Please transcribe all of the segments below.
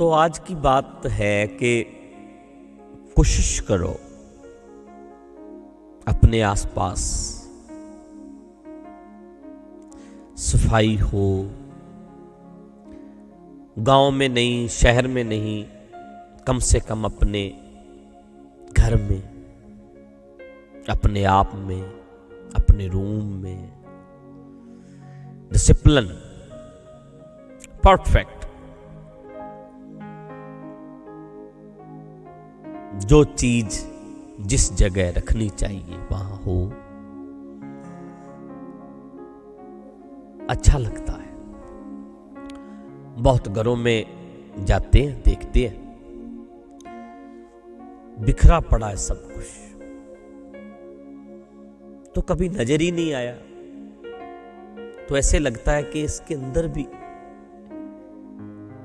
तो आज की बात है कि कोशिश करो अपने आसपास सफाई हो। गांव में नहीं, शहर में नहीं, कम से कम अपने घर में, अपने आप में, अपने रूम में डिसिप्लिन परफेक्ट। जो चीज जिस जगह रखनी चाहिए वहां हो, अच्छा लगता है। बहुत घरों में जाते हैं, देखते हैं बिखरा पड़ा है सब कुछ, तो कभी नजर ही नहीं आया। तो ऐसे लगता है कि इसके अंदर भी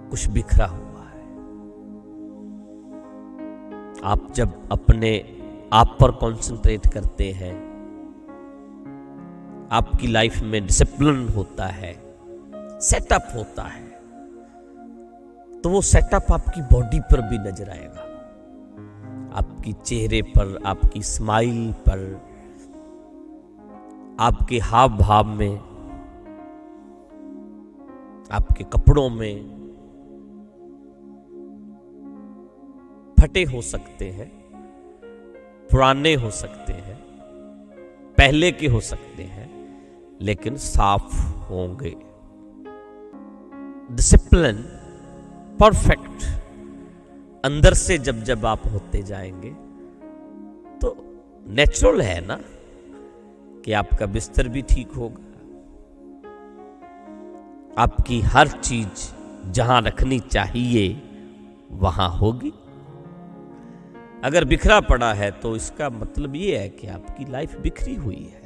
कुछ बिखरा हुआ है। आप जब अपने आप पर कंसंट्रेट करते हैं, आपकी लाइफ में डिसिप्लिन होता है, सेटअप होता है, तो वो सेटअप आपकी बॉडी पर भी नजर आएगा, आपकी चेहरे पर, आपकी स्माइल पर, आपके हाव भाव में, आपके कपड़ों में। फटे हो सकते हैं, पुराने हो सकते हैं, पहले के हो सकते हैं, लेकिन साफ होंगे। डिसिप्लिन परफेक्ट अंदर से जब जब आप होते जाएंगे तो नेचुरल है ना कि आपका बिस्तर भी ठीक होगा, आपकी हर चीज जहां रखनी चाहिए वहां होगी। अगर बिखरा पड़ा है तो इसका मतलब यह है कि आपकी लाइफ बिखरी हुई है,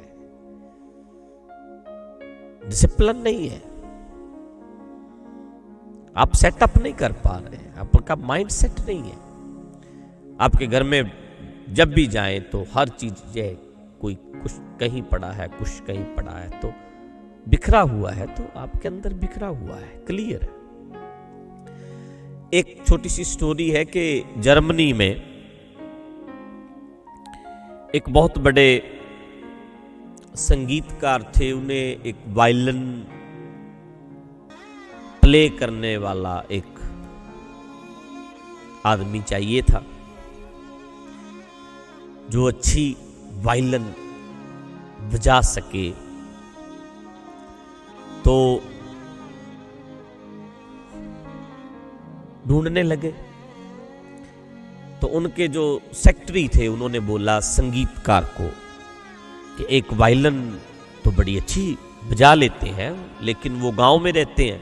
डिसिप्लिन नहीं है, आप सेटअप नहीं कर पा रहे हैं, आपका माइंड सेट नहीं है। आपके घर में जब भी जाएं तो हर चीज ये कोई कुछ कहीं पड़ा है, कुछ कहीं पड़ा है, तो बिखरा हुआ है, तो आपके अंदर बिखरा हुआ है, क्लियर है। एक छोटी सी स्टोरी है कि जर्मनी में एक बहुत बड़े संगीतकार थे, उन्हें एक वायलिन प्ले करने वाला एक आदमी चाहिए था जो अच्छी वायलिन बजा सके। तो ढूंढने लगे, तो उनके जो सेक्रेटरी थे उन्होंने बोला संगीतकार को कि एक वायलिन तो बड़ी अच्छी बजा लेते हैं, लेकिन वो गांव में रहते हैं,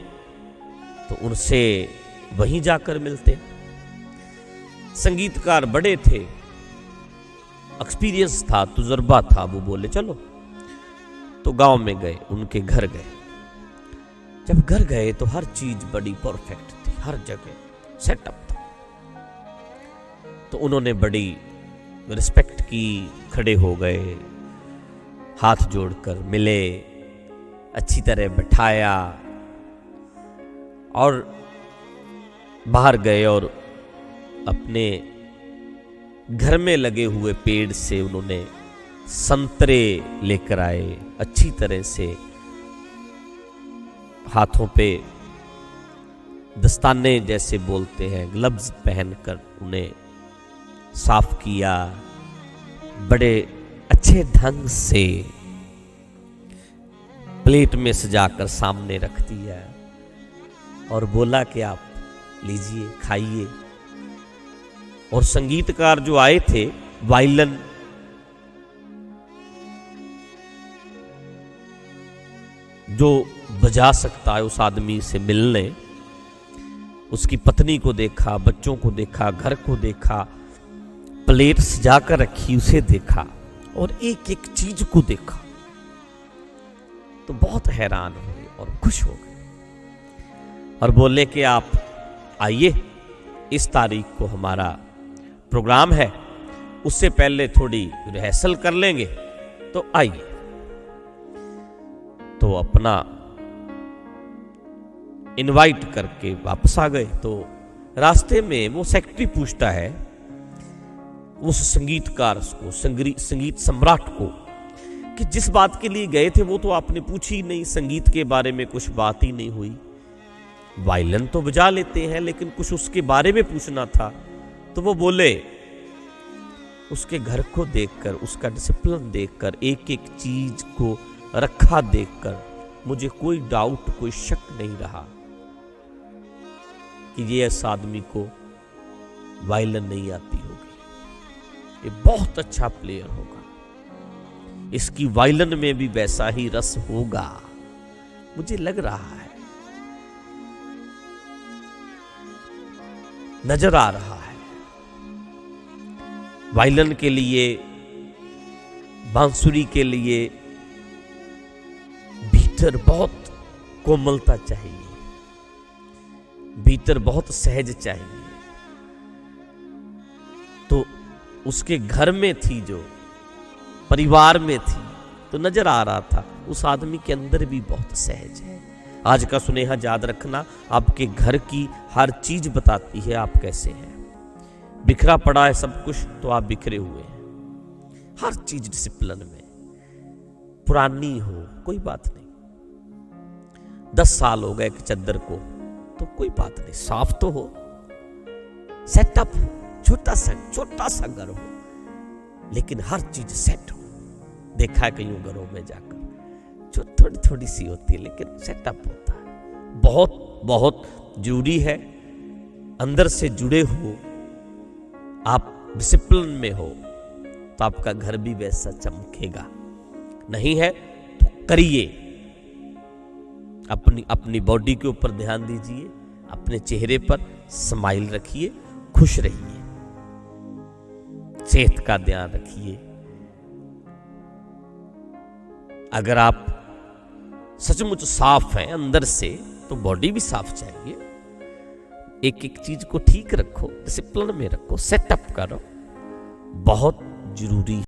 तो उनसे वहीं जाकर मिलते हैं। संगीतकार बड़े थे, एक्सपीरियंस था, तजुर्बा था, वो बोले चलो। तो गांव में गए, उनके घर गए। जब घर गए तो हर चीज बड़ी परफेक्ट थी, हर जगह सेटअप था। तो उन्होंने बड़ी रिस्पेक्ट की, खड़े हो गए, हाथ जोड़कर मिले, अच्छी तरह बैठाया और बाहर गए और अपने घर में लगे हुए पेड़ से उन्होंने संतरे लेकर आए, अच्छी तरह से हाथों पे दस्ताने जैसे बोलते हैं, ग्लव्स पहनकर उन्हें साफ किया, बड़े अच्छे ढंग से प्लेट में सजाकर सामने रख दिया और बोला कि आप लीजिए, खाइए। और संगीतकार जो आए थे, वायलिन जो बजा सकता है उस आदमी से मिलने, उसकी पत्नी को देखा, बच्चों को देखा, घर को देखा, प्लेट सजाकर रखी उसे देखा और एक एक चीज को देखा, तो बहुत हैरान हुए और खुश हो गए और बोले कि आप आइए, इस तारीख को हमारा प्रोग्राम है, उससे पहले थोड़ी रिहर्सल कर लेंगे, तो आइए। तो अपना इनवाइट करके वापस आ गए। तो रास्ते में वो सेक्रेटरी पूछता है उस संगीतकार को, संगीत सम्राट को, कि जिस बात के लिए गए थे वो तो आपने पूछी ही नहीं, संगीत के बारे में कुछ बात ही नहीं हुई। वायलिन तो बजा लेते हैं लेकिन कुछ उसके बारे में पूछना था। तो वो बोले, उसके घर को देखकर, उसका डिसिप्लिन देखकर, एक एक चीज को रखा देखकर मुझे कोई डाउट, कोई शक नहीं रहा कि ये इस आदमी को वायलिन नहीं आती होगी, ये बहुत अच्छा प्लेयर होगा, इसकी वायलिन में भी वैसा ही रस होगा, मुझे लग रहा है, नजर आ रहा है। वायलिन के लिए, बांसुरी के लिए भीतर बहुत कोमलता चाहिए, भीतर बहुत सहज चाहिए। तो उसके घर में थी, जो परिवार में थी, तो नजर आ रहा था उस आदमी के अंदर भी बहुत सहज है। आज का सुनेहा याद रखना, आपके घर की हर चीज बताती है आप कैसे हैं। बिखरा पड़ा है सब कुछ तो आप बिखरे हुए हैं। हर चीज डिसिप्लिन में, पुरानी हो कोई बात नहीं, 10 साल हो गए एक चद्दर को तो कोई बात नहीं, साफ तो हो, सेटअप हो, छोटा सा घर हो, लेकिन हर चीज सेट हो। देखा है कईयों घरों में जाकर जो थोड़ी थोड़ी सी होती है लेकिन सेटअप होता है। बहुत बहुत जरूरी है, अंदर से जुड़े हो आप, डिसिप्लिन में हो तो आपका घर भी वैसा चमकेगा। नहीं है तो करिए, अपनी बॉडी के ऊपर ध्यान दीजिए, अपने चेहरे पर स्माइल रखिए, खुश रहिए, सेहत का ध्यान रखिए। अगर आप सचमुच साफ हैं अंदर से तो बॉडी भी साफ चाहिए। एक एक चीज को ठीक रखो, डिसिप्लिन में रखो, सेटअप करो, बहुत जरूरी है।